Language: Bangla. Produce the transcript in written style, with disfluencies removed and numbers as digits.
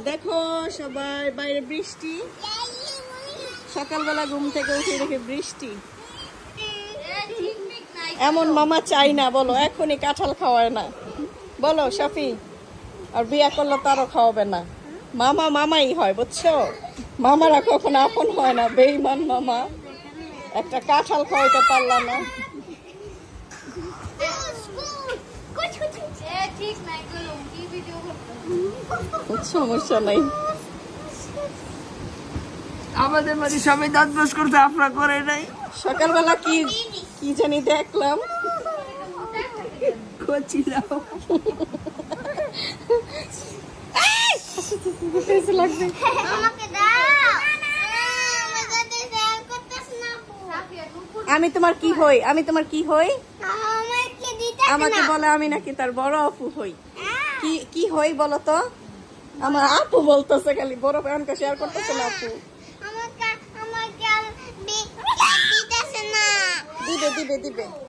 দেখো সবাই বাইরে বৃষ্টি, সকালবেলা ঘুম থেকে উঠে দেখে বৃষ্টি। এমন মামা চাই না, বলো এখনই কাঁঠাল খাওয়ায় না, বলো শাফি। আর বিয়া করলে তারও খাওয়াবে না। মামা মামাই হয়, বুঝছো? মামারা কখনো আপন হয় না, বেঈমান মামা। একটা কাঁঠাল খাওয়াইতে পারলাম না। সমস্যা নাই, আমাদের মাঝে সবাই দাঁত ব্রাশ করতে, আপনারা করে নাই। সকালবেলা কি কি জানি দেখলাম, আমি তোমার কি হই? আমি তোমার কি হই? আমাকে বলে আমি নাকি তার বড় আপু হই। কি কি হই বলো তো? আমার আপু বলতেছে খালি, বড় প্যানকে শেয়ার করতেছে না আপু। দিবে দিবে দিবে।